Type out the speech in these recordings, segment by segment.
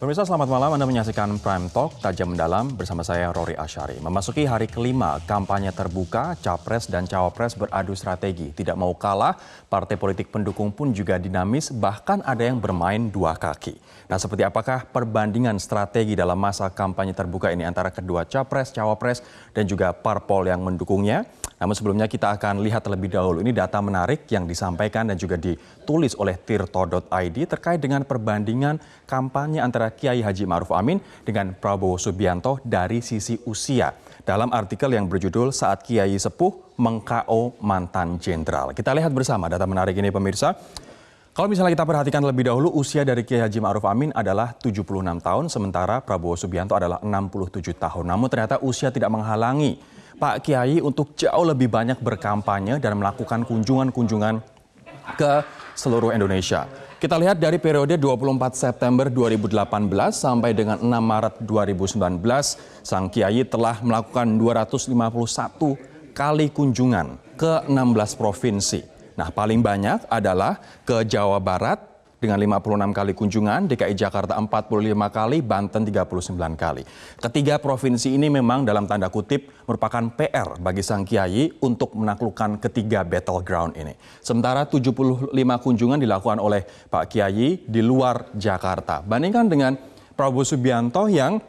Pemirsa selamat malam, Anda menyaksikan Prime Talk Tajam Mendalam bersama saya Rory Asyari. Memasuki hari kelima kampanye terbuka, Capres dan Cawapres beradu strategi. Tidak mau kalah, partai politik pendukung pun juga dinamis, bahkan ada yang bermain dua kaki. Nah, seperti apakah perbandingan strategi dalam masa kampanye terbuka ini antara kedua Capres, Cawapres dan juga parpol yang mendukungnya? Namun sebelumnya kita akan lihat terlebih dahulu. Ini data menarik yang disampaikan dan juga ditulis oleh tirto.id terkait dengan perbandingan kampanye antara Kiai Haji Ma'ruf Amin dengan Prabowo Subianto dari sisi usia. Dalam artikel yang berjudul Saat Kiai Sepuh Meng-KO Mantan Jenderal. Kita lihat bersama data menarik ini pemirsa. Kalau misalnya kita perhatikan lebih dahulu, usia dari Kiai Haji Ma'ruf Amin adalah 76 tahun, sementara Prabowo Subianto adalah 67 tahun. Namun ternyata usia tidak menghalangi Pak Kiai untuk jauh lebih banyak berkampanye dan melakukan kunjungan-kunjungan ke seluruh Indonesia. Kita lihat dari periode 24 September 2018 sampai dengan 6 Maret 2019, Sang Kiai telah melakukan 251 kali kunjungan ke 16 provinsi. Nah, paling banyak adalah ke Jawa Barat dengan 56 kali kunjungan, DKI Jakarta 45 kali, Banten 39 kali. Ketiga provinsi ini memang dalam tanda kutip merupakan PR bagi Sang Kiai untuk menaklukkan ketiga battleground ini. Sementara 75 kunjungan dilakukan oleh Pak Kiai di luar Jakarta. Bandingkan dengan Prabowo Subianto yang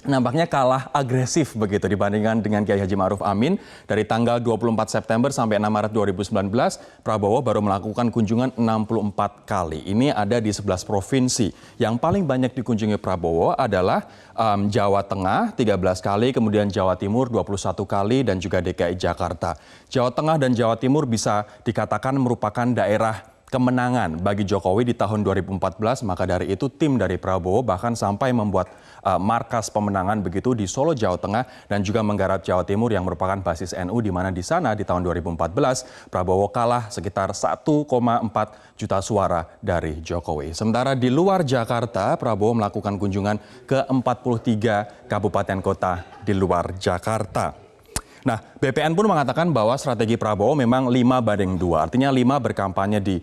nampaknya kalah agresif begitu dibandingkan dengan Kiai Haji Ma'ruf Amin. Dari tanggal 24 September sampai 6 Maret 2019, Prabowo baru melakukan kunjungan 64 kali. Ini ada di 11 provinsi. Yang paling banyak dikunjungi Prabowo adalah Jawa Tengah 13 kali, kemudian Jawa Timur 21 kali, dan juga DKI Jakarta. Jawa Tengah dan Jawa Timur bisa dikatakan merupakan daerah kemenangan bagi Jokowi di tahun 2014, maka dari itu tim dari Prabowo bahkan sampai membuat markas pemenangan begitu di Solo, Jawa Tengah dan juga menggarap Jawa Timur yang merupakan basis NU, di mana di sana di tahun 2014 Prabowo kalah sekitar 1,4 juta suara dari Jokowi. Sementara di luar Jakarta, Prabowo melakukan kunjungan ke 43 kabupaten kota di luar Jakarta. Nah, BPN pun mengatakan bahwa strategi Prabowo memang 5-2. Artinya 5 berkampanye di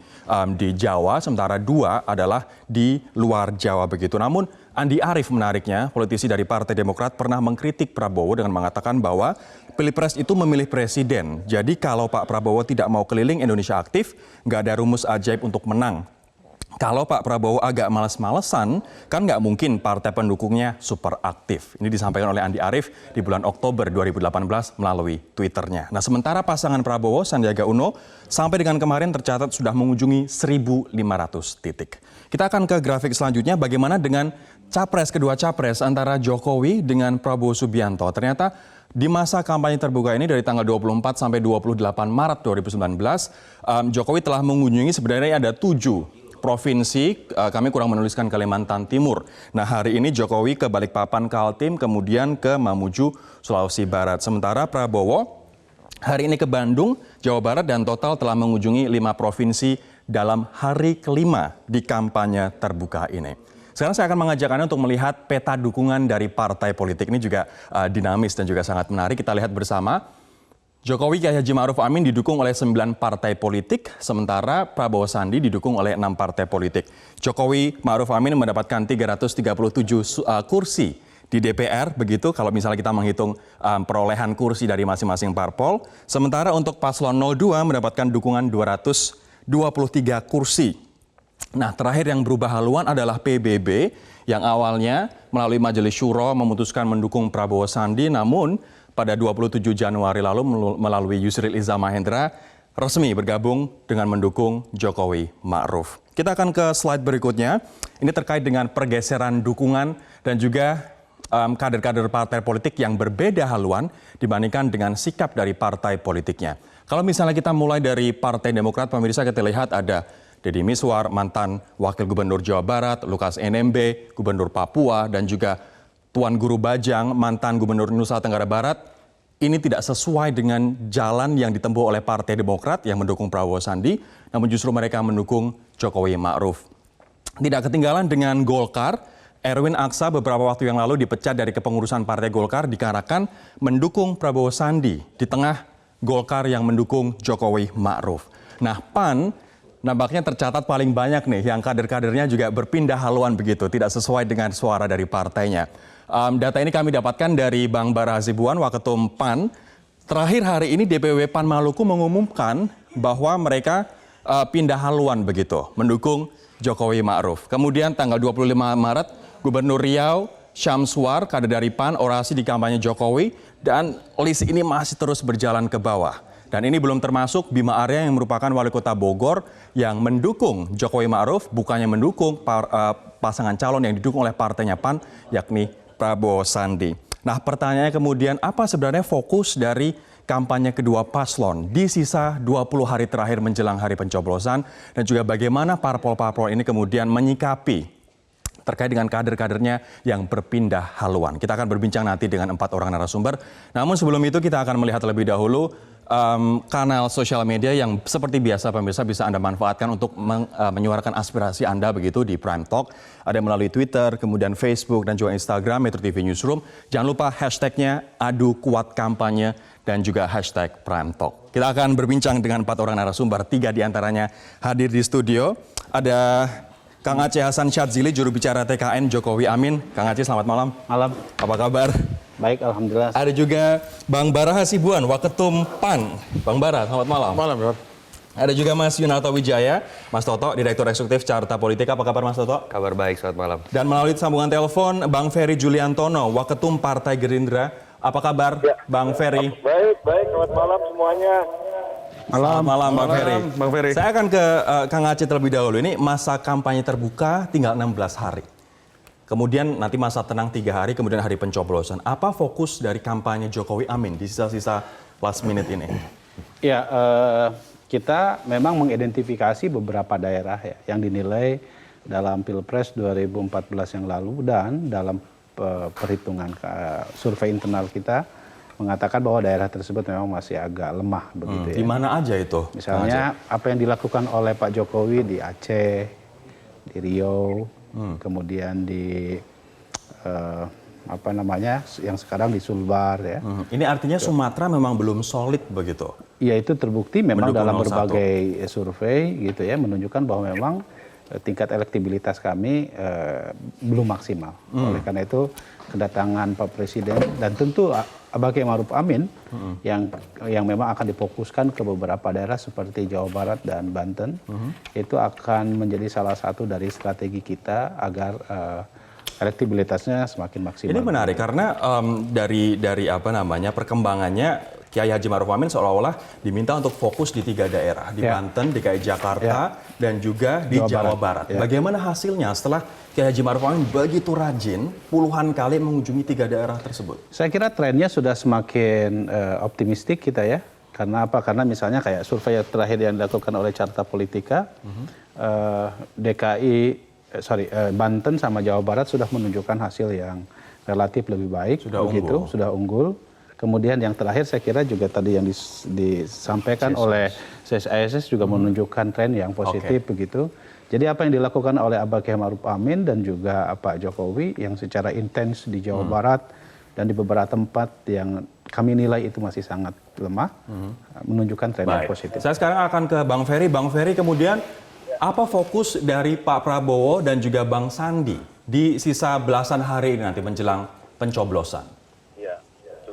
Jawa, sementara 2 adalah di luar Jawa begitu. Namun Andi Arief menariknya, politisi dari Partai Demokrat pernah mengkritik Prabowo dengan mengatakan bahwa Pilpres itu memilih presiden. Jadi kalau Pak Prabowo tidak mau keliling Indonesia aktif, nggak ada rumus ajaib untuk menang. Kalau Pak Prabowo agak males-malesan, kan nggak mungkin partai pendukungnya super aktif. Ini disampaikan oleh Andi Arief di bulan Oktober 2018 melalui Twitternya. Nah, sementara pasangan Prabowo, Sandiaga Uno, sampai dengan kemarin tercatat sudah mengunjungi 1.500 titik. Kita akan ke grafik selanjutnya, bagaimana dengan kedua capres antara Jokowi dengan Prabowo Subianto. Ternyata di masa kampanye terbuka ini dari tanggal 24 sampai 28 Maret 2019, Jokowi telah mengunjungi sebenarnya ada 7 provinsi, kami kurang menuliskan Kalimantan Timur. Nah, hari ini Jokowi ke Balikpapan, Kaltim, kemudian ke Mamuju, Sulawesi Barat. Sementara Prabowo hari ini ke Bandung, Jawa Barat, dan total telah mengunjungi 5 provinsi dalam hari kelima di kampanye terbuka ini. Sekarang saya akan mengajak Anda untuk melihat peta dukungan dari partai politik. Ini juga dinamis dan juga sangat menarik. Kita lihat bersama. Jokowi Kiai Haji Ma'ruf Amin didukung oleh 9 partai politik, sementara Prabowo Sandi didukung oleh 6 partai politik. Jokowi Ma'ruf Amin mendapatkan 337 kursi di DPR, begitu kalau misalnya kita menghitung perolehan kursi dari masing-masing parpol. Sementara untuk paslon 02 mendapatkan dukungan 223 kursi. Nah, terakhir yang berubah haluan adalah PBB yang awalnya melalui Majelis Syuro memutuskan mendukung Prabowo Sandi, namun pada 27 Januari lalu melalui Yusril Iza Mahendra resmi bergabung dengan mendukung Jokowi Ma'ruf. Kita akan ke slide berikutnya. Ini terkait dengan pergeseran dukungan dan juga kader-kader partai politik yang berbeda haluan dibandingkan dengan sikap dari partai politiknya. Kalau misalnya kita mulai dari Partai Demokrat, pemirsa, kita lihat ada Deddy Miswar, mantan Wakil Gubernur Jawa Barat, Lukas NMB, Gubernur Papua, dan juga Tuan Guru Bajang, mantan Gubernur Nusa Tenggara Barat. Ini tidak sesuai dengan jalan yang ditempuh oleh Partai Demokrat yang mendukung Prabowo Sandi, namun justru mereka mendukung Jokowi Ma'ruf. Tidak ketinggalan dengan Golkar, Erwin Aksa beberapa waktu yang lalu dipecat dari kepengurusan Partai Golkar dikarenakan mendukung Prabowo Sandi di tengah Golkar yang mendukung Jokowi Ma'ruf. Nah, PAN nampaknya tercatat paling banyak nih yang kader-kadernya juga berpindah haluan begitu, tidak sesuai dengan suara dari partainya. Data ini kami dapatkan dari Bang Bara Hasibuan, Waketum PAN. Terakhir hari ini DPW PAN Maluku mengumumkan bahwa mereka pindah haluan begitu, mendukung Jokowi Ma'ruf. Kemudian tanggal 25 Maret, Gubernur Riau Syamsuar, kader dari PAN, orasi di kampanye Jokowi, dan list ini masih terus berjalan ke bawah. Dan ini belum termasuk Bima Arya yang merupakan wali kota Bogor yang mendukung Jokowi Ma'ruf, bukannya mendukung pasangan calon yang didukung oleh partainya PAN, yakni Prabowo Sandi. Nah, pertanyaannya kemudian apa sebenarnya fokus dari kampanye kedua paslon di sisa 20 hari terakhir menjelang hari pencoblosan, dan juga bagaimana parpol-parpol ini kemudian menyikapi terkait dengan kader-kadernya yang berpindah haluan. Kita akan berbincang nanti dengan 4 orang narasumber. Namun sebelum itu kita akan melihat terlebih dahulu kanal sosial media yang seperti biasa pemirsa bisa Anda manfaatkan untuk menyuarakan aspirasi Anda begitu di Prime Talk. Ada melalui Twitter, kemudian Facebook, dan juga Instagram Metro TV Newsroom. Jangan lupa hashtagnya Adu Kuat Kampanye dan juga hashtag Prime Talk. Kita akan berbincang dengan 4 orang narasumber, 3 diantaranya hadir di studio. Ada Kang Aceh Hasan Syadzili, juru bicara TKN Jokowi Amin. Kang Aceh, selamat malam. Malam. Apa kabar? Baik, alhamdulillah. Ada juga Bang Bara Hasibuan, Waketum PAN. Bang Bara, selamat malam. Malam, Bro. Ada juga Mas Yunarto Wijaya, Mas Toto, Direktur Eksekutif Carta Politika. Apa kabar Mas Toto? Kabar baik, selamat malam. Dan melalui sambungan telepon, Bang Ferry Juliantono, Waketum Partai Gerindra. Apa kabar, ya, Bang Ferry? Baik, selamat malam semuanya. Selamat malam, Bang Ferry. Saya akan ke Kang Aceh terlebih dahulu. Ini masa kampanye terbuka tinggal 16 hari. Kemudian nanti masa tenang 3 hari, kemudian hari pencoblosan. Apa fokus dari kampanye Jokowi Amin di sisa-sisa last minute ini? Ya, kita memang mengidentifikasi beberapa daerah ya, yang dinilai dalam Pilpres 2014 yang lalu dan dalam perhitungan survei internal kita mengatakan bahwa daerah tersebut memang masih agak lemah begitu ya. Di mana aja itu? Misalnya apa yang dilakukan oleh Pak Jokowi di Aceh, di Riau, kemudian di yang sekarang di Sulbar ya. Ini artinya Sumatera memang belum solid begitu? Ya, itu terbukti memang dalam 01. berbagai survei gitu ya, menunjukkan bahwa memang tingkat elektibilitas kami belum maksimal. Oleh karena itu kedatangan Pak Presiden dan tentu Abake Ma'ruf Amin yang memang akan difokuskan ke beberapa daerah seperti Jawa Barat dan Banten, itu akan menjadi salah satu dari strategi kita agar elektibilitasnya semakin maksimal. Ini menarik karena dari perkembangannya Kiai Haji Ma'ruf Amin seolah-olah diminta untuk fokus di 3 daerah, di Banten, DKI Jakarta, dan juga di Jawa Barat. Ya. Bagaimana hasilnya setelah Kiai Haji Ma'ruf Amin begitu rajin puluhan kali mengunjungi 3 daerah tersebut? Saya kira trennya sudah semakin optimistik kita ya. Karena apa? Karena misalnya kayak survei terakhir yang dilakukan oleh Carta Politika, Banten sama Jawa Barat sudah menunjukkan hasil yang relatif lebih baik, sudah unggul. Kemudian yang terakhir saya kira juga tadi yang disampaikan oleh CSIS juga menunjukkan tren yang positif begitu. Jadi apa yang dilakukan oleh Abake Ma'ruf Amin dan juga Pak Jokowi yang secara intens di Jawa Barat dan di beberapa tempat yang kami nilai itu masih sangat lemah, menunjukkan tren yang positif. Saya sekarang akan ke Bang Ferry. Bang Ferry, kemudian apa fokus dari Pak Prabowo dan juga Bang Sandi di sisa belasan hari ini nanti menjelang pencoblosan?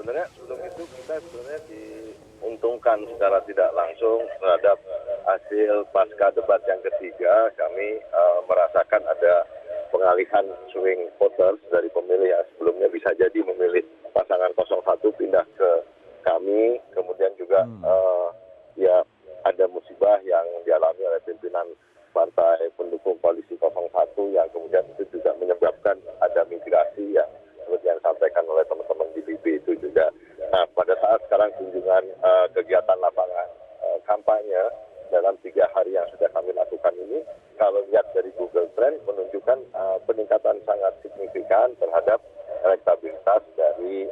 Sebenarnya sebelum itu kita sebenarnya diuntungkan secara tidak langsung terhadap hasil pasca debat yang ketiga. Kami merasakan ada pengalihan swing voters dari pemilih yang sebelumnya bisa jadi memilih pasangan 01 pindah ke kami. Kemudian juga ada musibah yang dialami oleh pimpinan partai pendukung koalisi 01 yang kemudian itu juga menyebabkan ada migrasi yang seperti yang disampaikan oleh teman-teman di LIBI itu juga. Nah, pada saat sekarang kunjungan kegiatan lapangan kampanye dalam 3 hari yang sudah kami lakukan ini, kalau lihat dari Google Trend menunjukkan peningkatan sangat signifikan terhadap elektabilitas dari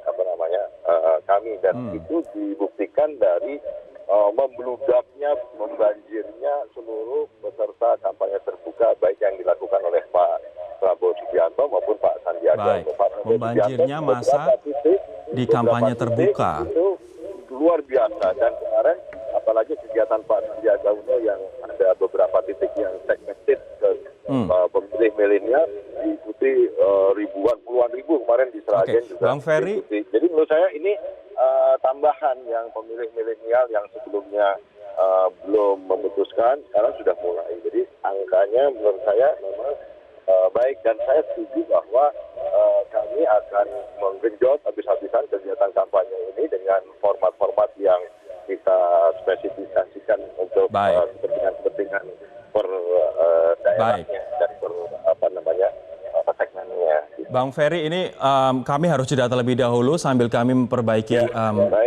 kami, dan itu dibuktikan dari membludaknya, membanjirnya seluruh peserta kampanye terbuka baik yang dilakukan oleh Pak Prabowo Subianto maupun Pak Sandiaga. Membanjirnya masa di kampanye terbuka itu luar biasa, dan kemarin apalagi kegiatan Pak Sandiaga Uno yang ada beberapa titik yang segmented ke pemilih milenial, diikuti ribuan, puluhan ribu kemarin di Sragen juga. Bang Ferry. Diikuti. Jadi menurut saya ini tambahan yang pemilih milenial yang sebelumnya belum memutuskan, sekarang sudah mulai. Jadi angkanya menurut saya memang baik, dan saya setuju bahwa kami akan menggenjot habis-habisan kegiatan kampanye ini dengan format-format yang kita spesifikasikan untuk kepentingan per daerahnya dan per segmennya. Bang Ferry, ini kami harus jeda terlebih dahulu sambil kami memperbaiki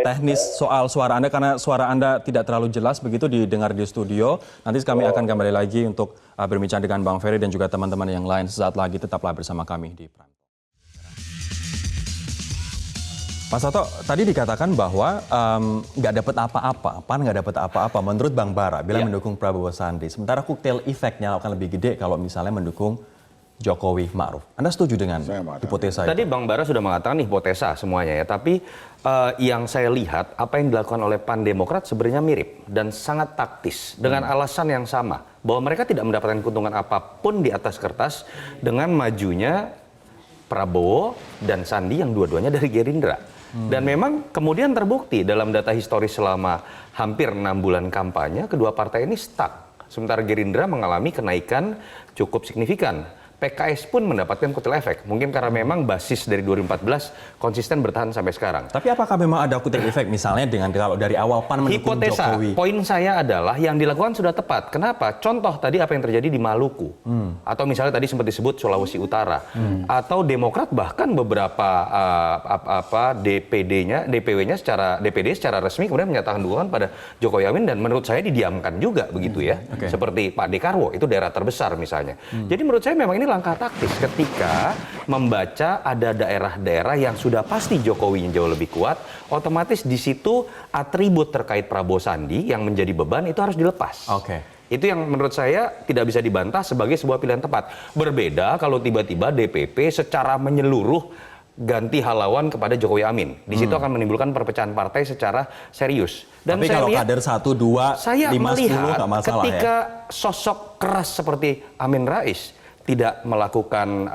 teknis soal suara Anda, karena suara Anda tidak terlalu jelas begitu didengar di studio. Nanti kami akan kembali lagi untuk berbincang dengan Bang Ferry dan juga teman-teman yang lain. Sesaat lagi tetaplah bersama kami di Prime Talk. Mas Toto, tadi dikatakan bahwa nggak dapat apa-apa, PAN nggak dapat apa-apa. Menurut Bang Bara, bilang mendukung Prabowo Sandi. Sementara cocktail efeknya akan lebih gede kalau misalnya mendukung Jokowi Ma'ruf. Anda setuju dengan hipotesa itu? Tadi Bang Bara sudah mengatakan hipotesa semuanya ya, tapi yang saya lihat apa yang dilakukan oleh PAN Demokrat sebenarnya mirip dan sangat taktis dengan alasan yang sama, bahwa mereka tidak mendapatkan keuntungan apapun di atas kertas dengan majunya Prabowo dan Sandi yang dua-duanya dari Gerindra. Dan memang kemudian terbukti dalam data historis selama hampir 6 bulan kampanye, kedua partai ini stuck. Sementara Gerindra mengalami kenaikan cukup signifikan. PKS pun mendapatkan kotel efek. Mungkin karena memang basis dari 2014 konsisten bertahan sampai sekarang. Tapi apakah memang ada kotel efek misalnya dengan kalau dari awal PAN mendukung hipotesa, Jokowi? Poin saya adalah yang dilakukan sudah tepat. Kenapa? Contoh tadi apa yang terjadi di Maluku. Atau misalnya tadi sempat disebut Sulawesi Utara. Atau Demokrat bahkan beberapa DPW-nya secara resmi kemudian menyatakan dukungan pada Jokowi Amin, dan menurut saya didiamkan juga begitu ya. Seperti Pak Dekarwo, itu daerah terbesar misalnya. Jadi menurut saya memang ini langkah taktis ketika membaca ada daerah-daerah yang sudah pasti Jokowi yang jauh lebih kuat, otomatis di situ atribut terkait Prabowo Sandi yang menjadi beban itu harus dilepas. Itu yang menurut saya tidak bisa dibantah sebagai sebuah pilihan tepat. Berbeda kalau tiba-tiba DPP secara menyeluruh ganti halawan kepada Jokowi Amin. Di situ akan menimbulkan perpecahan partai secara serius. Dan tapi saya kalau lihat, kader 1, 2, 5, 10 saya melihat ketika sosok keras seperti Amin Rais tidak melakukan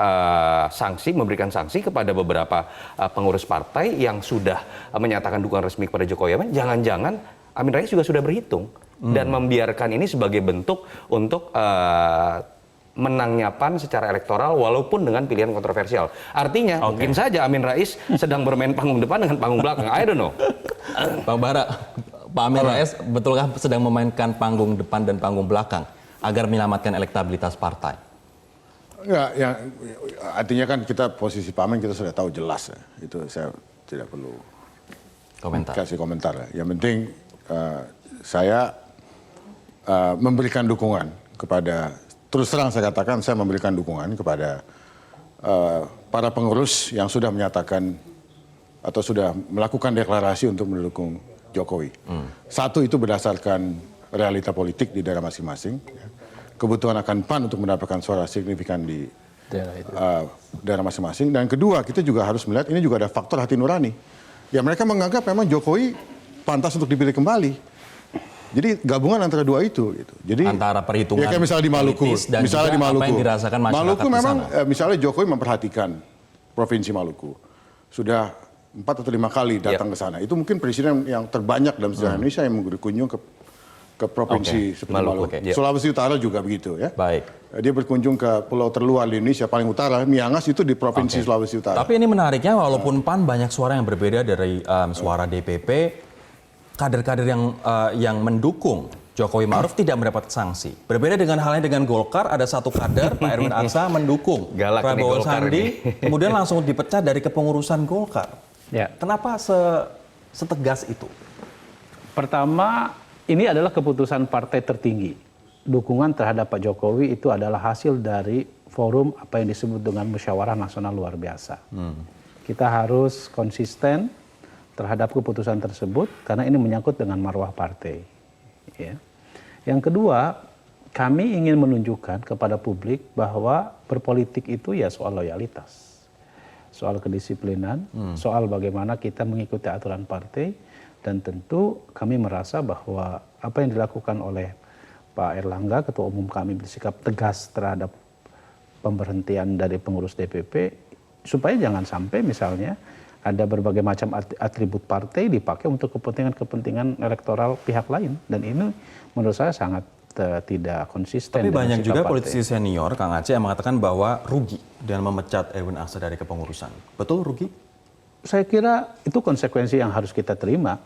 sanksi, memberikan sanksi kepada beberapa pengurus partai yang sudah menyatakan dukungan resmi kepada Jokowi Amin, jangan-jangan Amin Rais juga sudah berhitung dan membiarkan ini sebagai bentuk untuk menangnya PAN secara elektoral walaupun dengan pilihan kontroversial. Artinya mungkin saja Amin Rais sedang bermain panggung depan dengan panggung belakang. I don't know. Bang Bara, Pak Amin Rais betulkah sedang memainkan panggung depan dan panggung belakang agar menyelamatkan elektabilitas partai? Enggak, yang artinya kan kita posisi Pak Amin kita sudah tahu jelas ya. Itu saya tidak perlu kasih komentar. Yang penting saya memberikan dukungan kepada, terus terang saya katakan saya memberikan dukungan kepada para pengurus yang sudah menyatakan atau sudah melakukan deklarasi untuk mendukung Jokowi. Satu itu berdasarkan realita politik di daerah masing-masing. Kebutuhan akan PAN untuk mendapatkan suara signifikan di daerah masing-masing. Dan kedua, kita juga harus melihat ini juga ada faktor hati nurani. Ya mereka menganggap memang Jokowi pantas untuk dipilih kembali. Jadi gabungan antara dua itu. Gitu. Jadi antara perhitungan ya kayak misalnya di Maluku, dan misalnya di Maluku, apa yang dirasakan masyarakat Maluku di memang sana. Misalnya Jokowi memperhatikan provinsi Maluku. Sudah 4 atau 5 kali datang ke sana. Itu mungkin presiden yang terbanyak dalam sejarah Indonesia yang berkunjung ke provinsi seperti Maluku. Sulawesi Utara juga begitu ya. Dia berkunjung ke pulau terluar di Indonesia paling utara, Miangas itu di provinsi Sulawesi Utara. Tapi ini menariknya walaupun PAN banyak suara yang berbeda dari suara DPP, kader-kader yang mendukung Jokowi Ma'ruf tidak mendapat sanksi. Berbeda dengan halnya dengan Golkar, ada satu kader Pak Erwin Aksa mendukung Prabowo Sandi, kemudian langsung dipecat dari kepengurusan Golkar. Kenapa setegas itu? Pertama, ini adalah keputusan partai tertinggi. Dukungan terhadap Pak Jokowi itu adalah hasil dari forum apa yang disebut dengan musyawarah nasional luar biasa. Kita harus konsisten terhadap keputusan tersebut karena ini menyangkut dengan marwah partai. Ya. Yang kedua, kami ingin menunjukkan kepada publik bahwa berpolitik itu ya soal loyalitas, soal kedisiplinan, soal bagaimana kita mengikuti aturan partai. Dan tentu kami merasa bahwa apa yang dilakukan oleh Pak Erlangga, Ketua Umum kami, bersikap tegas terhadap pemberhentian dari pengurus DPP, supaya jangan sampai misalnya ada berbagai macam atribut partai dipakai untuk kepentingan elektoral pihak lain. Dan ini menurut saya sangat tidak konsisten. Tapi banyak juga politisi senior, Kang Aceh, yang mengatakan bahwa rugi dengan memecat Erwin Aksa dari kepengurusan. Betul rugi? Saya kira itu konsekuensi yang harus kita terima.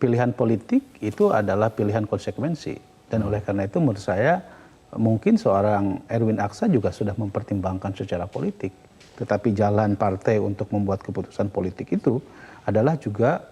Pilihan politik itu adalah pilihan konsekuensi. Dan oleh karena itu menurut saya mungkin seorang Erwin Aksa juga sudah mempertimbangkan secara politik. Tetapi jalan partai untuk membuat keputusan politik itu adalah juga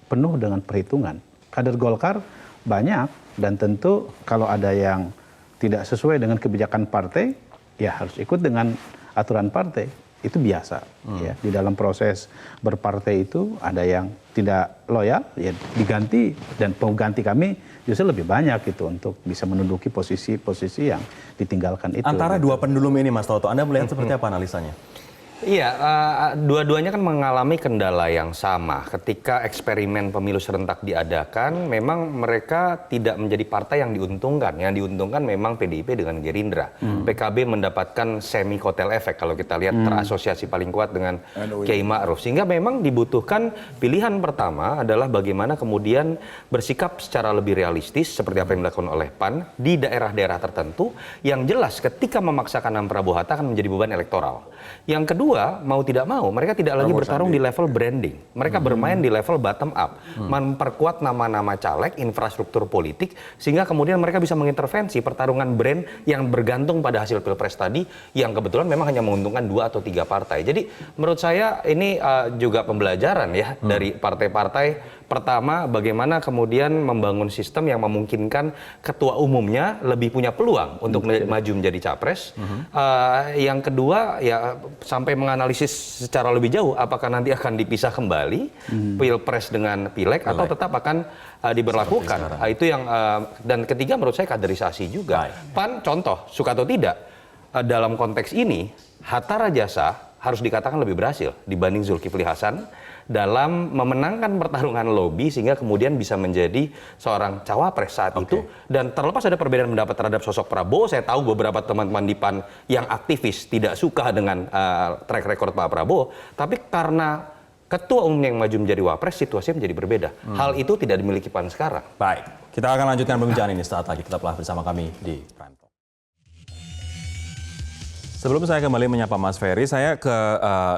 penuh dengan perhitungan. Kader Golkar banyak, dan tentu kalau ada yang tidak sesuai dengan kebijakan partai, ya harus ikut dengan aturan partai. Itu biasa. Ya. Di dalam proses berpartai itu ada yang tidak loyal, ya diganti, dan pengganti kami justru lebih banyak gitu untuk bisa menduduki posisi-posisi yang ditinggalkan itu. Antara dua pendulum ini, Mas Toto, Anda melihat seperti apa analisanya? Iya, dua-duanya kan mengalami kendala yang sama. Ketika eksperimen pemilu serentak diadakan, memang mereka tidak menjadi partai yang diuntungkan. Yang diuntungkan memang PDIP dengan Gerindra. PKB mendapatkan semi kotel efek kalau kita lihat terasosiasi paling kuat dengan Kiai Ma'ruf. Sehingga memang dibutuhkan pilihan pertama adalah bagaimana kemudian bersikap secara lebih realistis seperti apa yang dilakukan oleh PAN di daerah-daerah tertentu. Yang jelas ketika memaksakan nama Prabowo Hatta akan menjadi beban elektoral. Yang kedua, mau tidak mau, mereka tidak lagi bertarung di level branding. Mereka bermain di level bottom up. Memperkuat nama-nama caleg, infrastruktur politik, sehingga kemudian mereka bisa mengintervensi pertarungan brand yang bergantung pada hasil pilpres tadi, yang kebetulan memang hanya menguntungkan 2 atau 3 partai. Jadi menurut saya ini juga pembelajaran ya dari partai-partai. Pertama, bagaimana kemudian membangun sistem yang memungkinkan ketua umumnya lebih punya peluang untuk maju menjadi capres. Yang kedua, ya sampai menganalisis secara lebih jauh apakah nanti akan dipisah kembali pilpres dengan pileg atau tetap akan diberlakukan. Itu yang dan ketiga menurut saya kaderisasi juga. PAN contoh suka atau tidak dalam konteks ini Hatta Rajasa harus dikatakan lebih berhasil dibanding Zulkifli Hasan dalam memenangkan pertarungan lobby sehingga kemudian bisa menjadi seorang cawapres saat itu. Dan terlepas ada perbedaan pendapat terhadap sosok Prabowo, saya tahu beberapa teman-teman di PAN yang aktivis tidak suka dengan track record Pak Prabowo, tapi karena ketua umum yang maju menjadi wapres, situasinya menjadi berbeda. Hal itu tidak dimiliki PAN sekarang. Baik, kita akan lanjutkan perbincangan ini saat lagi. Tetaplah bersama kami di Prime Talk. Sebelum saya kembali menyapa Mas Ferry, saya ke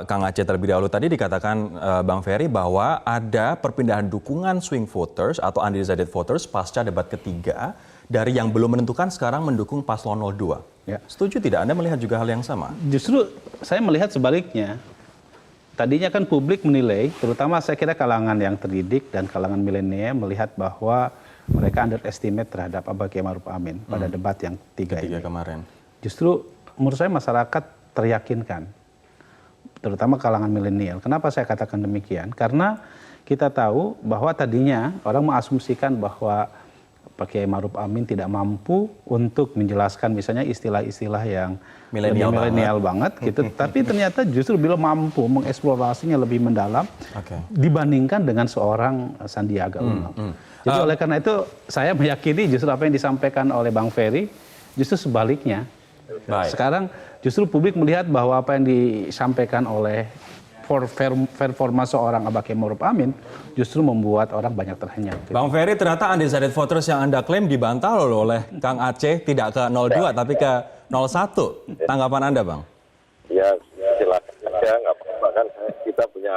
Kang Aceh terlebih dahulu. Tadi dikatakan Bang Ferry bahwa ada perpindahan dukungan swing voters atau undecided voters pasca debat ketiga dari yang belum menentukan sekarang mendukung paslon 02. Ya. Setuju tidak? Anda melihat juga hal yang sama? Justru saya melihat sebaliknya. Tadinya kan publik menilai, terutama saya kira kalangan yang terdidik dan kalangan milenial melihat bahwa mereka underestimate terhadap Kiai Ma'ruf Amin pada debat yang ketiga ini. Kemarin. Justru menurut saya masyarakat teryakinkan, terutama kalangan milenial. Kenapa saya katakan demikian? Karena kita tahu bahwa tadinya orang mengasumsikan bahwa Pak Kiai Ma'ruf Amin tidak mampu untuk menjelaskan misalnya istilah-istilah yang milenial banget gitu. Tapi ternyata justru beliau mampu mengeksplorasinya lebih mendalam dibandingkan dengan seorang Sandiaga Uno. Jadi oleh karena itu saya meyakini justru apa yang disampaikan oleh Bang Ferry justru sebaliknya. Baik. Sekarang justru publik melihat bahwa apa yang disampaikan oleh performa seorang Kiai Ma'ruf Amin justru membuat orang banyak terhenyak. Bang Ferry, ternyata undecided voters yang Anda klaim dibantah loh oleh Kang Aceh, tidak ke 02 tapi ke 01. Tanggapan Anda, Bang? Ya, silakan saja, nggak apa-apa kan. Kita punya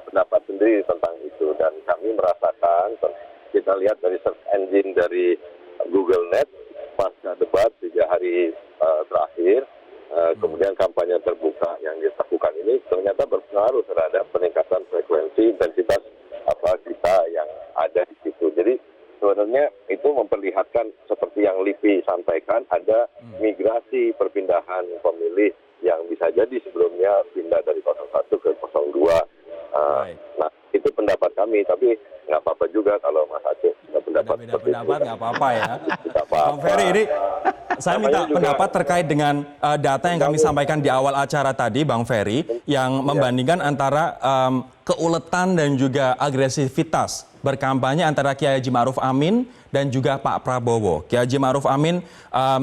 pendapat sendiri tentang itu dan kami merasakan, kita lihat dari search engine dari Google Net pasca debat 3 hari terakhir, kemudian kampanye terbuka yang dilakukan ini ternyata berpengaruh terhadap peningkatan frekuensi intensitas kita yang ada di situ. Jadi sebenarnya itu memperlihatkan seperti yang LIPI sampaikan, ada migrasi perpindahan pemilih yang bisa jadi sebelumnya pindah dari 01 ke 02. Nah, itu pendapat kami, tapi nggak apa-apa juga kalau Mas Aceh punya pendapat seperti itu. Nggak apa-apa ya. Bang Ferry, ini saya minta pendapat terkait dengan data yang kami sampaikan di awal acara tadi, Bang Ferry, yang membandingkan antara keuletan dan juga agresivitas berkampanye antara Kiai Haji Ma'ruf Amin dan juga Pak Prabowo. Kiai Haji Ma'ruf Amin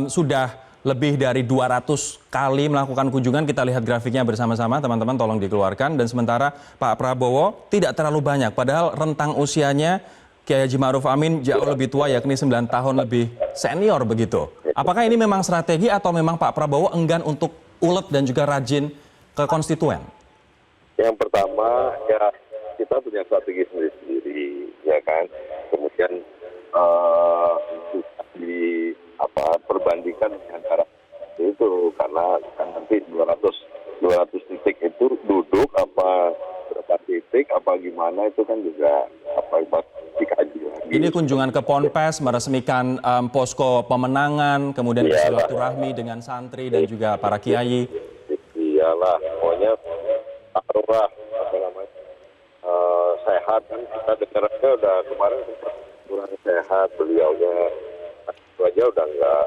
sudah lebih dari 200 kali melakukan kunjungan. Kita lihat grafiknya bersama-sama, teman-teman tolong dikeluarkan. Dan sementara Pak Prabowo tidak terlalu banyak, padahal rentang usianya Kiai Haji Ma'ruf Amin jauh lebih tua, yakni 9 tahun lebih senior begitu. Apakah ini memang strategi atau memang Pak Prabowo enggan untuk ulet dan juga rajin ke konstituen? Yang pertama, ya kita punya strategi sendiri-sendiri, ya kan. Kemudian perbandingkan antara itu, karena kan nanti 200 titik itu duduk apa berapa titik apa gimana itu kan juga dikaji lagi. Ini kunjungan ke Ponpes, meresmikan posko pemenangan, kemudian bersilaturahmi dengan santri dan juga para kiai. Iyalah, pokoknya taruhlah sehat kan, kita dengarnya udah kemarin sempat kurang sehat beliaunya, itu aja udah nggak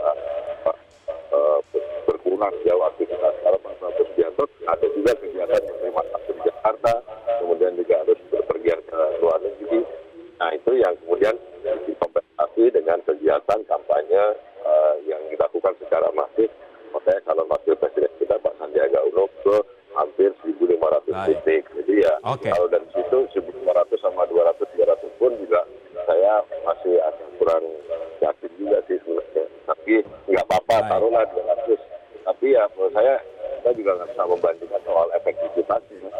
berkurang jauh aktivitas. Kalau Pak Prabowo Subianto ada juga kegiatan yang memang aktif di Jakarta, kemudian juga harus berpergian ke luar negeri. Nah itu yang kemudian dikompensasi dengan kegiatan kampanye yang dilakukan secara masif. Makanya kalau wakil presiden kita Pak Sandiaga Uno ke hampir 1.500 titik. Jadi ya kalau dari situ 1.500 sama 200 pun juga saya masih agak kurang yakin juga sih sebenarnya. Tapi nggak apa-apa, taruhlah 200. Tapi ya menurut saya kita juga nggak bisa membandingkan soal efektivitasnya.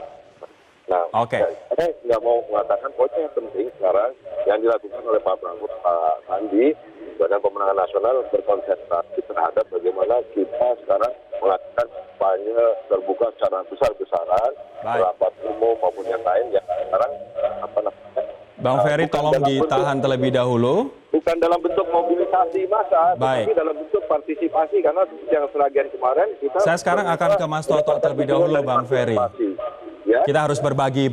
Nah, saya nggak mau mengatakan pokoknya yang penting sekarang yang dilakukan oleh Pak Prabowo, Pak Sandi, Badan Pemenangan Nasional berkonsentrasi terhadap bagaimana kita sekarang melakukan kampanye terbuka secara besar-besaran, rapat umum maupun yang lain yang sekarang Bang Ferry tolong ditahan terlebih dahulu. Bukan dalam bentuk mobilisasi massa, tapi dalam bentuk partisipasi, karena yang sebagian kemarin kita... Saya sekarang akan ke Mas Toto terlebih dahulu, Bang Ferry. Ya? Kita harus berbagi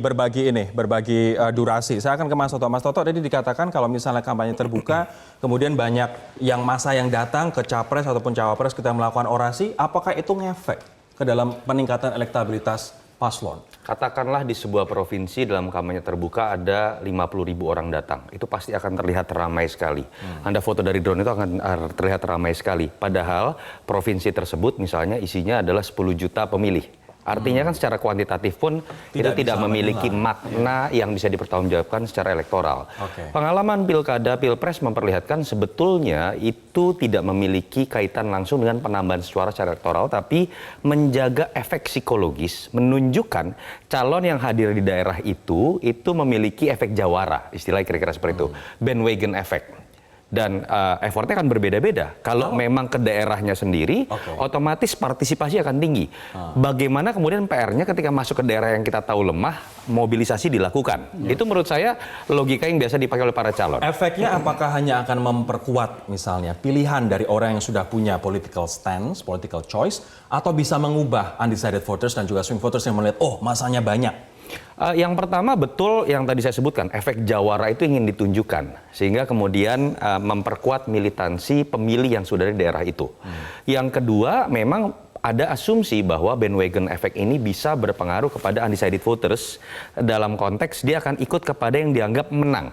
durasi. Saya akan ke Mas Toto. Mas Toto tadi dikatakan kalau misalnya kampanye terbuka, kemudian banyak yang massa yang datang ke capres ataupun cawapres kita melakukan orasi, apakah itu ngefek ke dalam peningkatan elektabilitas paslon? Katakanlah di sebuah provinsi dalam kampanye terbuka ada 50.000 orang datang. Itu pasti akan terlihat ramai sekali. Anda foto dari drone itu akan terlihat ramai sekali. Padahal provinsi tersebut misalnya isinya adalah 10 juta pemilih. Artinya kan secara kuantitatif pun itu tidak memiliki makna yang bisa dipertanggungjawabkan secara elektoral. Pengalaman pilkada, pilpres memperlihatkan sebetulnya itu tidak memiliki kaitan langsung dengan penambahan suara secara elektoral, tapi menjaga efek psikologis, menunjukkan calon yang hadir di daerah itu memiliki efek jawara, istilahnya kira-kira seperti itu, bandwagon effect. Dan effortnya akan berbeda-beda. Kalau memang ke daerahnya sendiri, otomatis partisipasi akan tinggi. Bagaimana kemudian PR-nya ketika masuk ke daerah yang kita tahu lemah, mobilisasi dilakukan. Itu menurut saya logika yang biasa dipakai oleh para calon. Efeknya apakah hanya akan memperkuat misalnya pilihan dari orang yang sudah punya political stance, political choice, atau bisa mengubah undecided voters dan juga swing voters yang melihat, oh masanya banyak? Yang pertama betul yang tadi saya sebutkan, efek jawara itu ingin ditunjukkan sehingga kemudian memperkuat militansi pemilih yang sudah di daerah itu. Yang kedua memang ada asumsi bahwa bandwagon effect ini bisa berpengaruh kepada undecided voters dalam konteks dia akan ikut kepada yang dianggap menang.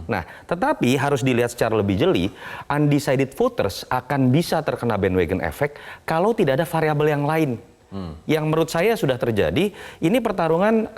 Nah, tetapi harus dilihat secara lebih jeli, undecided voters akan bisa terkena bandwagon effect kalau tidak ada variabel yang lain. Yang menurut saya sudah terjadi, ini pertarungan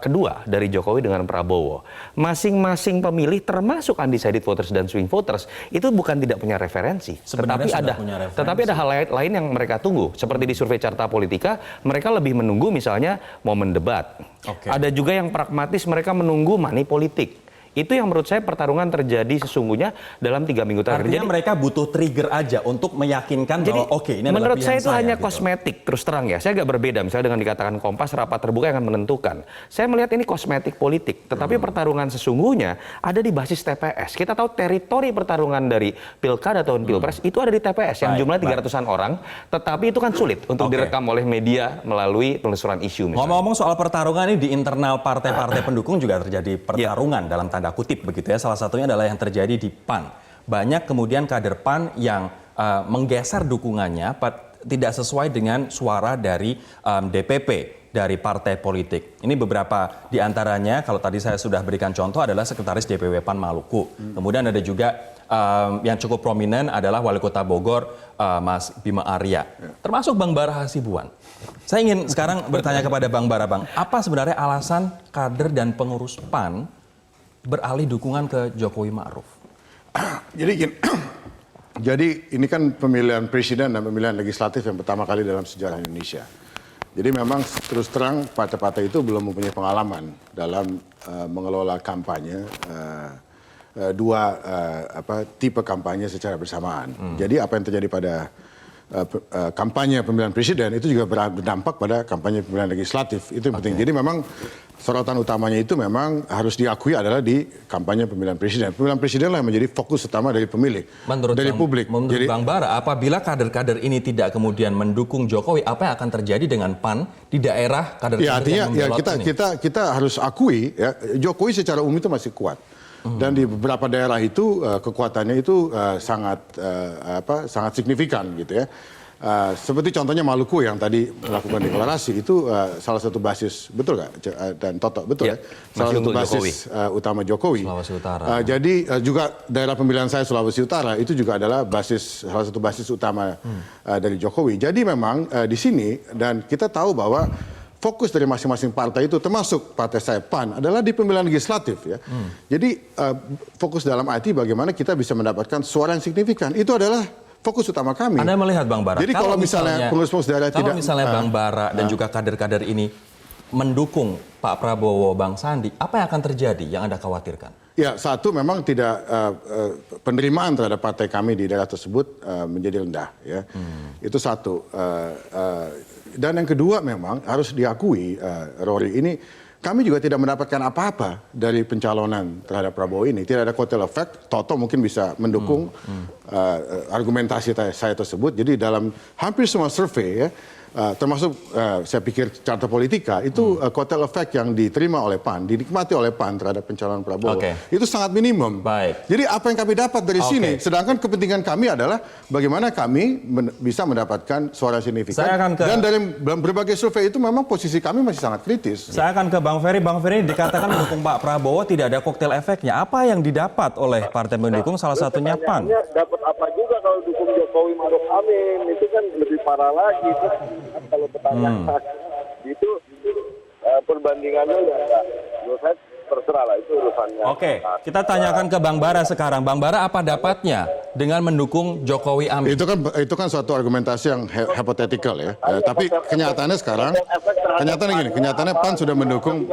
kedua dari Jokowi dengan Prabowo. Masing-masing pemilih termasuk undecided voters dan swing voters itu bukan tidak punya referensi, tetapi ada hal lain yang mereka tunggu. Seperti di survei Carta Politika, mereka lebih menunggu misalnya momen debat. Ada juga yang pragmatis, mereka menunggu money politik. Itu yang menurut saya pertarungan terjadi sesungguhnya dalam 3 minggu terakhir. Artinya mereka butuh trigger aja untuk meyakinkan bahwa ini adalah menurut saya itu hanya gitu. kosmetik, terus terang ya. Saya agak berbeda misalnya dengan dikatakan Kompas rapat terbuka yang akan menentukan. Saya melihat ini kosmetik politik, tetapi pertarungan sesungguhnya ada di basis TPS. Kita tahu teritori pertarungan dari pilkada tahun pilpres itu ada di TPS yang jumlahnya 300-an orang, tetapi itu kan sulit untuk direkam oleh media melalui penelusuran isu misalnya. Ngomong-ngomong soal pertarungan ini di internal partai-partai pendukung juga terjadi pertarungan dalam tanda kutip begitu ya. Salah satunya adalah yang terjadi di PAN. Banyak kemudian kader PAN yang menggeser dukungannya tidak sesuai dengan suara dari DPP, dari partai politik. Ini beberapa di antaranya, kalau tadi saya sudah berikan contoh adalah Sekretaris DPW PAN Maluku. Kemudian ada juga yang cukup prominent adalah Wali Kota Bogor, Mas Bima Arya, termasuk Bang Bara Hasibuan. Saya ingin sekarang bertanya kepada Bang Bara, Bang, apa sebenarnya alasan kader dan pengurus PAN beralih dukungan ke Jokowi Ma'ruf? Jadi ini kan pemilihan presiden dan pemilihan legislatif yang pertama kali dalam sejarah Indonesia. Jadi memang terus terang partai-partai itu belum mempunyai pengalaman dalam mengelola kampanye tipe kampanye secara bersamaan. Jadi apa yang terjadi pada kampanye pemilihan presiden itu juga berdampak pada kampanye pemilihan legislatif. Itu yang penting. Jadi memang sorotan utamanya itu memang harus diakui adalah di kampanye pemilihan presiden. Pemilihan presiden lah yang menjadi fokus utama dari pemilih, dari publik. Menurut Bang Bara, apabila kader-kader ini tidak kemudian mendukung Jokowi, apa yang akan terjadi dengan PAN di daerah kader-kader artinya, yang membelot ini? Kita harus akui ya, Jokowi secara umum itu masih kuat. Dan di beberapa daerah itu kekuatannya itu sangat signifikan gitu ya. Seperti contohnya Maluku yang tadi melakukan deklarasi itu salah satu basis, betul nggak? Dan Toto, betul ya? Salah satu basis utama Jokowi. Sulawesi Utara. Jadi juga daerah pemilihan saya Sulawesi Utara itu juga adalah salah satu basis utama dari Jokowi. Jadi memang di sini dan kita tahu bahwa fokus dari masing-masing partai itu termasuk partai saya PAN adalah di pemilihan legislatif ya. Jadi fokus dalam arti bagaimana kita bisa mendapatkan suara yang signifikan. Itu adalah fokus utama kami. Anda melihat Bang Bara. Jadi kalau misalnya pengurus-pengurus daerah kalau misalnya Bang Bara dan juga kader-kader ini mendukung Pak Prabowo, Bang Sandi, apa yang akan terjadi yang Anda khawatirkan? Ya, satu memang tidak penerimaan terhadap partai kami di daerah tersebut menjadi rendah ya. Itu satu. Dan yang kedua memang harus diakui Rory ini kami juga tidak mendapatkan apa-apa dari pencalonan terhadap Prabowo ini. Tidak ada kotel efek. Toto mungkin bisa mendukung argumentasi saya tersebut. Jadi dalam hampir semua survei ya, termasuk saya pikir carta politika itu kotel efek yang diterima oleh PAN, dinikmati oleh PAN terhadap pencalonan Prabowo itu sangat minimum. Baik. Jadi apa yang kami dapat dari sini, sedangkan kepentingan kami adalah bagaimana kami bisa mendapatkan suara signifikan. Dan dari berbagai survei itu memang posisi kami masih sangat kritis. Saya akan ke Bang Ferry. Bang Ferry dikatakan mendukung Pak Prabowo tidak ada koktail efeknya. Apa yang didapat oleh partai pendukung salah satunya PAN? Dapat apa juga kalau dukung Jokowi Ma'ruf Amin? Itu kan lebih parah lagi. Kalau pertanyaan itu perbandingannya ya menurut saya terserah lah, itu urusannya. Oke, kita tanyakan ke Bang Bara sekarang. Bang Bara, apa dapatnya dengan mendukung Jokowi Amin? Itu kan suatu argumentasi yang hypothetical ya. Tapi kenyataannya sekarang, kenyataannya PAN sudah mendukung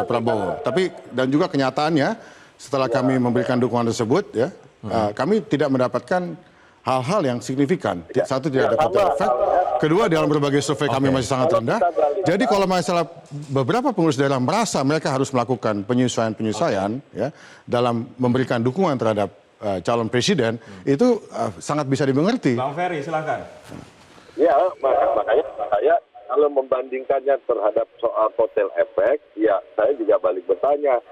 Prabowo. Dan juga kenyataannya setelah kami memberikan dukungan tersebut ya, kami tidak mendapatkan hal-hal yang signifikan. Satu, tidak ada kotel efek. Kedua, dalam berbagai survei kami masih sangat rendah. Jadi kalau masalah beberapa pengurus daerah merasa mereka harus melakukan penyesuaian ya dalam memberikan dukungan terhadap calon presiden, itu sangat bisa dimengerti. Bang Ferry, silakan. Ya, makanya saya kalau membandingkannya terhadap soal kotel efek, ya saya juga balik bertanya,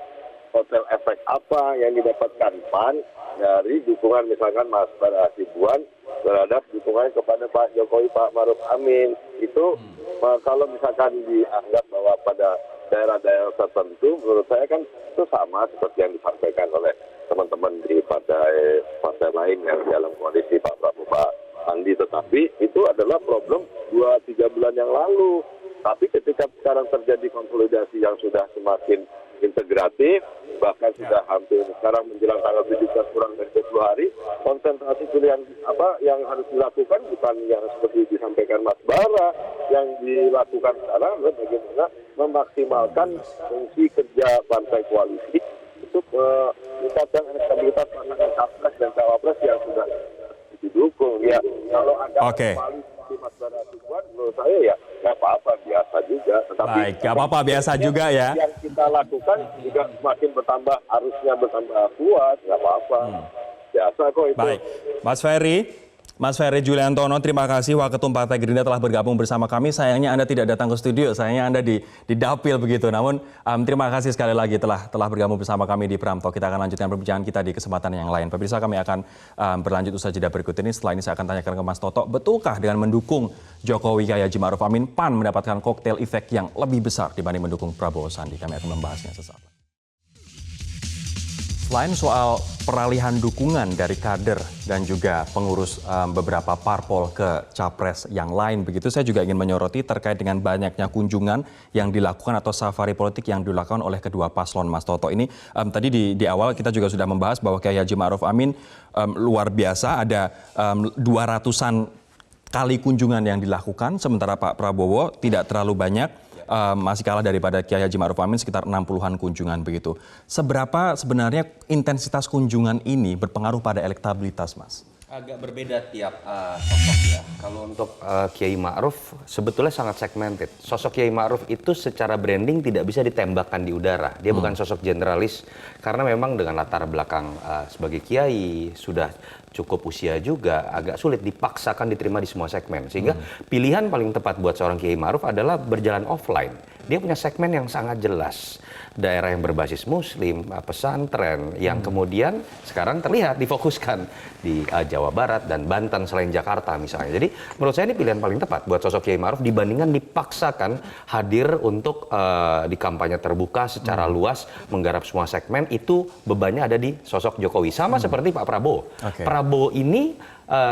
kotel efek apa yang didapatkan PAN dari dukungan misalkan Mas Bara Hasibuan terhadap dukungan kepada Pak Jokowi, Pak Ma'ruf Amin. Itu kalau misalkan dianggap bahwa pada daerah-daerah tertentu, menurut saya kan itu sama seperti yang disampaikan oleh teman-teman di partai lain yang dalam koalisi Pak Prabowo, Pak Sandi. Tetapi itu adalah problem 2-3 bulan yang lalu. Tapi ketika sekarang terjadi konsolidasi yang sudah semakin integratif, bahkan sudah hampir sekarang menjelang tanggal 17 kurang dari 20 hari, konsentrasi pilihan apa yang harus dilakukan bukan yang seperti disampaikan Mas Bara, yang dilakukan sekarang adalah bagaimana memaksimalkan fungsi kerja partai koalisi untuk meningkatkan elektabilitas pasangan capres dan cawapres yang sudah didukung. Ya, kalau ada koalisi Mas Bara Hasibuan, menurut saya ya nggak apa-apa, biasa juga. Tetapi baik, nggak apa-apa, biasa juga ya. Yang kita lakukan juga semakin bertambah, harusnya bertambah kuat, nggak apa-apa. Biasa kok itu. Baik, Mas Ferry Juliantono, terima kasih Waketum Partai Gerindra telah bergabung bersama kami. Sayangnya Anda tidak datang ke studio, sayangnya Anda di dapil begitu. Namun terima kasih sekali lagi telah bergabung bersama kami di Pram Talk. Kita akan lanjutkan perbincangan kita di kesempatan yang lain. Pemirsa, kami akan berlanjut usaha jeda berikut ini. Setelah ini saya akan tanyakan ke Mas Toto, betulkah dengan mendukung Jokowi Haji Ma'ruf Amin, PAN mendapatkan koktail efek yang lebih besar dibanding mendukung Prabowo Sandi? Kami akan membahasnya sesaat lagi. Selain soal peralihan dukungan dari kader dan juga pengurus beberapa parpol ke capres yang lain begitu, saya juga ingin menyoroti terkait dengan banyaknya kunjungan yang dilakukan atau safari politik yang dilakukan oleh kedua paslon. Mas Toto, ini tadi di awal kita juga sudah membahas bahwa Kiai Haji Ma'ruf Amin luar biasa, ada 200-an kali kunjungan yang dilakukan, sementara Pak Prabowo tidak terlalu banyak. Masih kalah daripada Kiai Haji Ma'ruf Amin sekitar 60-an kunjungan begitu. Seberapa sebenarnya intensitas kunjungan ini berpengaruh pada elektabilitas, Mas? Agak berbeda tiap sosok ya. Kalau untuk Kiai Ma'ruf sebetulnya sangat segmented. Sosok Kiai Ma'ruf itu secara branding tidak bisa ditembakkan di udara. Dia bukan sosok generalis karena memang dengan latar belakang sebagai kiai sudah cukup usia juga, agak sulit dipaksakan diterima di semua segmen. Sehingga pilihan paling tepat buat seorang Kiai Ma'ruf adalah berjalan offline. Dia punya segmen yang sangat jelas. Daerah yang berbasis muslim, pesantren, yang kemudian sekarang terlihat difokuskan di Jawa Barat dan Banten selain Jakarta misalnya. Jadi menurut saya ini pilihan paling tepat buat sosok Kiai Ma'ruf dibandingkan dipaksakan hadir untuk di kampanye terbuka secara luas, menggarap semua segmen, itu bebannya ada di sosok Jokowi. Sama seperti Pak Prabowo. Prabowo ini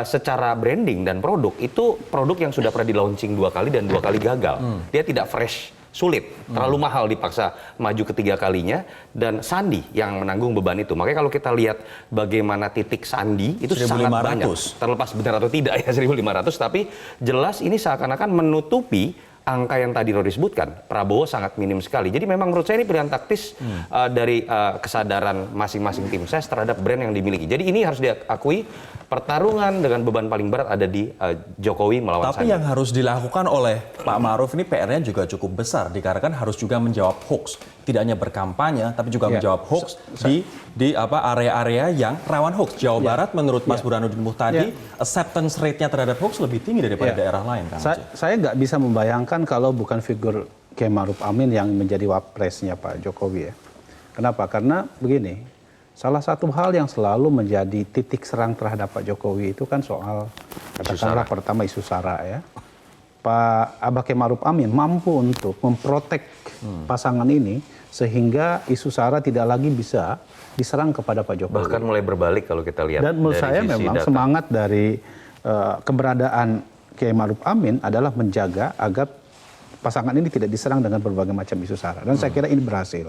secara branding dan produk, itu produk yang sudah pernah di-launching 2 kali dan 2 kali gagal. Dia tidak fresh, sulit, terlalu mahal dipaksa maju ketiga kalinya, dan Sandi yang menanggung beban itu. Makanya kalau kita lihat bagaimana titik Sandi itu 1.500. sangat banyak. Terlepas benar atau tidak ya 1.500, tapi jelas ini seakan-akan menutupi angka yang tadi Rory sebutkan. Prabowo sangat minim sekali. Jadi memang menurut saya ini pilihan taktis dari kesadaran masing-masing tim ses terhadap brand yang dimiliki. Jadi ini harus diakui, pertarungan dengan beban paling berat ada di Jokowi melawan Tapi Sandi. yang harus dilakukan oleh Pak Ma'ruf ini PR-nya juga cukup besar, dikarenakan harus juga menjawab hoax. Tidak hanya berkampanye, tapi juga menjawab hoax di area-area yang rawan hoax. Jawa Barat menurut Mas Burhanuddin Muhtadi, acceptance rate-nya terhadap hoax lebih tinggi daripada daerah lain. Kan, saya nggak bisa membayangkan kalau bukan figur Kiai Ma'ruf Amin yang menjadi wapresnya Pak Jokowi ya. Kenapa? Karena begini, salah satu hal yang selalu menjadi titik serang terhadap Pak Jokowi itu kan soal katakanlah pertama isu SARA ya. Pak Abah Kiai Ma'ruf Amin mampu untuk memprotek pasangan ini sehingga isu SARA tidak lagi bisa diserang kepada Pak Jokowi. Bahkan mulai berbalik kalau kita lihat. Dan menurut saya memang data. semangat dari keberadaan Kiai Ma'ruf Amin adalah menjaga agar pasangan ini tidak diserang dengan berbagai macam isu SARA. Dan saya kira ini berhasil.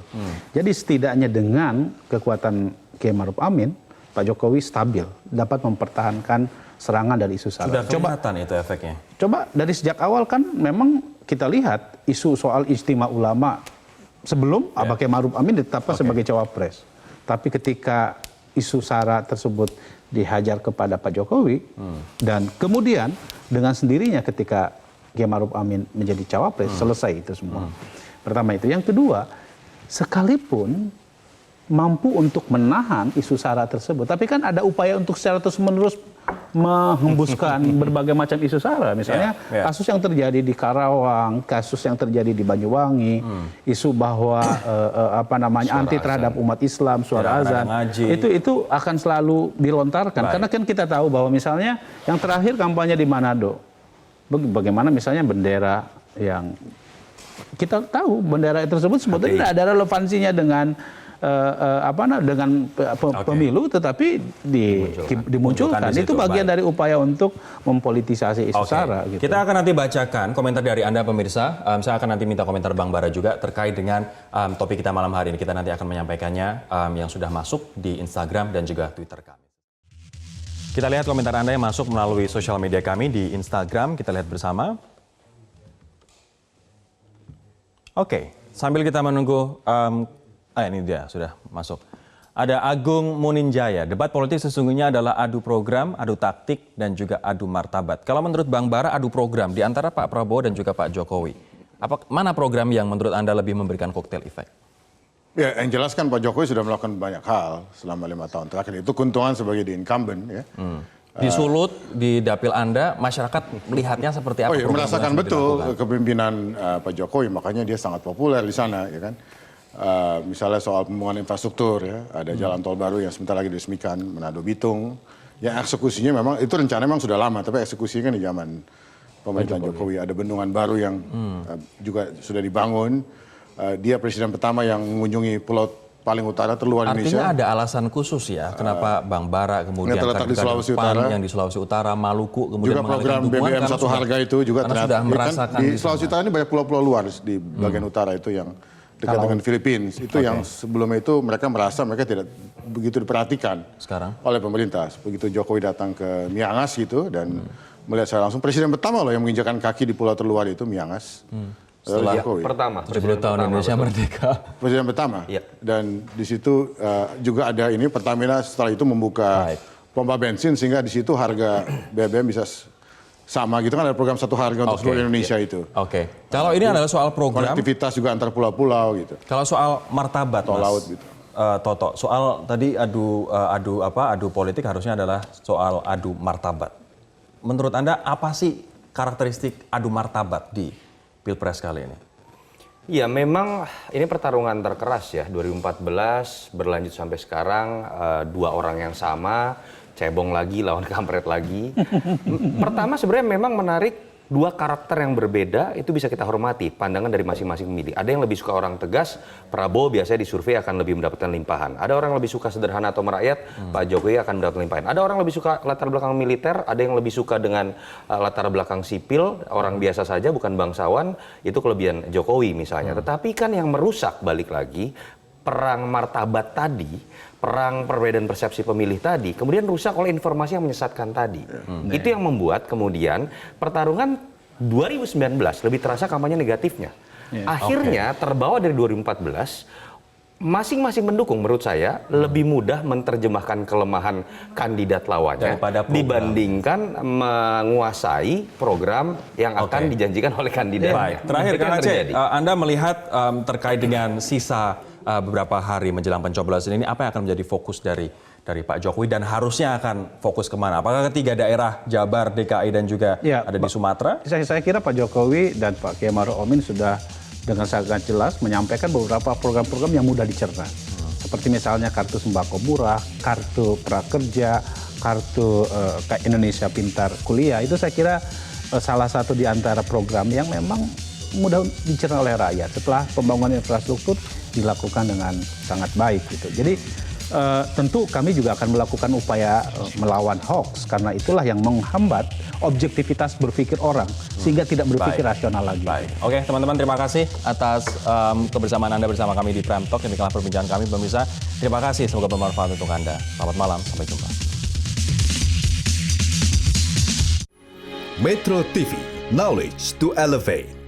Jadi setidaknya dengan kekuatan Kiai Ma'ruf Amin, Pak Jokowi stabil, dapat mempertahankan serangan dari isu SARA. Sudah kelihatan itu efeknya. Coba dari sejak awal kan memang kita lihat isu soal istimewa ulama sebelum Abah Kiai Ma'ruf Amin ditetapkan sebagai cawapres. Tapi ketika isu SARA tersebut dihajar kepada Pak Jokowi dan kemudian dengan sendirinya ketika Kiai Ma'ruf Amin menjadi cawapres, selesai itu semua. Pertama itu. Yang kedua, sekalipun mampu untuk menahan isu SARA tersebut, tapi kan ada upaya untuk secara terus-menerus menghembuskan berbagai macam isu SARA. Misalnya kasus yang terjadi di Karawang, kasus yang terjadi di Banyuwangi, isu bahwa anti terhadap umat Islam, suara azan, itu akan selalu dilontarkan. Karena kan kita tahu bahwa misalnya yang terakhir kampanye di Manado, bagaimana misalnya bendera yang kita tahu bendera tersebut sebetulnya tidak ada relevansinya dengan pemilu, tetapi dimunculkan. Itu bagian dari upaya untuk mempolitisasi isu SARA. Gitu. Kita akan nanti bacakan komentar dari Anda pemirsa. Saya akan nanti minta komentar Bang Bara juga terkait dengan topik kita malam hari ini. Kita nanti akan menyampaikannya yang sudah masuk di Instagram dan juga Twitter kami. Kita lihat komentar Anda yang masuk melalui sosial media kami di Instagram. Kita lihat bersama. Oke, sambil kita menunggu, ini dia sudah masuk. Ada Agung Muninjaya, debat politik sesungguhnya adalah adu program, adu taktik, dan juga adu martabat. Kalau menurut Bang Bara, adu program di antara Pak Prabowo dan juga Pak Jokowi. Mana program yang menurut Anda lebih memberikan koktail efek? Ya, yang jelas kan Pak Jokowi sudah melakukan banyak hal selama 5 tahun terakhir. Itu keuntungan sebagai the incumbent ya. Di Sulut, di dapil Anda, masyarakat melihatnya seperti apa? Merasakan betul kepemimpinan Pak Jokowi, makanya dia sangat populer di sana, ya kan. Misalnya soal pembangunan infrastruktur, ya, ada jalan tol baru yang sebentar lagi diresmikan, Manado Bitung. Yang eksekusinya memang itu rencana memang sudah lama, tapi eksekusinya kan di zaman pemerintahan Jokowi. Ada bendungan baru yang juga sudah dibangun. Dia presiden pertama yang mengunjungi Pulau paling utara terluar Indonesia. Artinya ada alasan khusus ya, kenapa Bang Bara kemudian terletak di Sulawesi PAN Utara. yang di Sulawesi Utara, Maluku, kemudian Juga program BBM satu harga itu juga karena sudah merasakan di Sulawesi Utara ini banyak pulau-pulau luar di bagian utara itu yang dekat dengan Filipina. Itu yang sebelumnya itu mereka merasa mereka tidak begitu diperhatikan sekarang oleh pemerintah. Begitu Jokowi datang ke Miangas gitu dan melihat secara langsung, presiden pertama loh yang menginjakan kaki di pulau terluar itu Miangas. setelah pertama 70 tahun Indonesia merdeka. Presiden pertama. Iya. Dan di situ juga ada ini Pertamina setelah itu membuka pompa bensin sehingga di situ harga BBM bisa sama gitu kan, ada program satu harga untuk seluruh Indonesia itu. Oke. Kalau ini adalah soal program, konektivitas juga antar pulau-pulau gitu. kalau soal martabat, Tol Mas laut gitu. Toto, soal tadi adu politik harusnya adalah soal adu martabat. Menurut Anda apa sih karakteristik adu martabat di Pilpres kali ini? Ya memang ini pertarungan terkeras ya, 2014 berlanjut sampai sekarang, dua orang yang sama, cebong lagi lawan kampret lagi. Pertama sebenarnya memang menarik, dua karakter yang berbeda itu bisa kita hormati, pandangan dari masing-masing pemilih. Ada yang lebih suka orang tegas, Prabowo biasanya di survei akan lebih mendapatkan limpahan. Ada orang lebih suka sederhana atau merakyat, Pak Jokowi akan mendapatkan limpahan. Ada orang lebih suka latar belakang militer, ada yang lebih suka dengan latar belakang sipil, orang biasa saja bukan bangsawan, itu kelebihan Jokowi misalnya. Tetapi kan yang merusak balik lagi, perang martabat tadi, perang perbedaan persepsi pemilih tadi, kemudian rusak oleh informasi yang menyesatkan tadi. Itu yang membuat kemudian pertarungan 2019 lebih terasa kampanye negatifnya. Akhirnya terbawa dari 2014, masing-masing pendukung menurut saya lebih mudah menerjemahkan kelemahan kandidat lawannya dibandingkan menguasai program yang akan dijanjikan oleh kandidatnya. Baik, terakhir Kang Aceh, Anda melihat terkait dengan sisa beberapa hari menjelang pencoblosan ini, apa yang akan menjadi fokus dari Pak Jokowi dan harusnya akan fokus kemana? Apakah ketiga daerah, Jabar, DKI dan juga ada di Sumatera? Saya kira Pak Jokowi dan Pak Kiai Ma'ruf Amin sudah dengan sangat jelas menyampaikan beberapa program-program yang mudah dicerna. Seperti misalnya kartu sembako murah, kartu prakerja, kartu Indonesia Pintar Kuliah. Itu saya kira salah satu di antara program yang memang mudah dicerna oleh rakyat setelah pembangunan infrastruktur dilakukan dengan sangat baik gitu. Jadi tentu kami juga akan melakukan upaya melawan hoax karena itulah yang menghambat objektivitas berpikir orang sehingga tidak berpikir rasional lagi. Baik. Oke, teman-teman, terima kasih atas kebersamaan Anda bersama kami di Prime Talk. Demikianlah perbincangan kami, pemirsa. Terima kasih, semoga bermanfaat untuk Anda. Selamat malam, sampai jumpa. Metro TV, knowledge to elevate.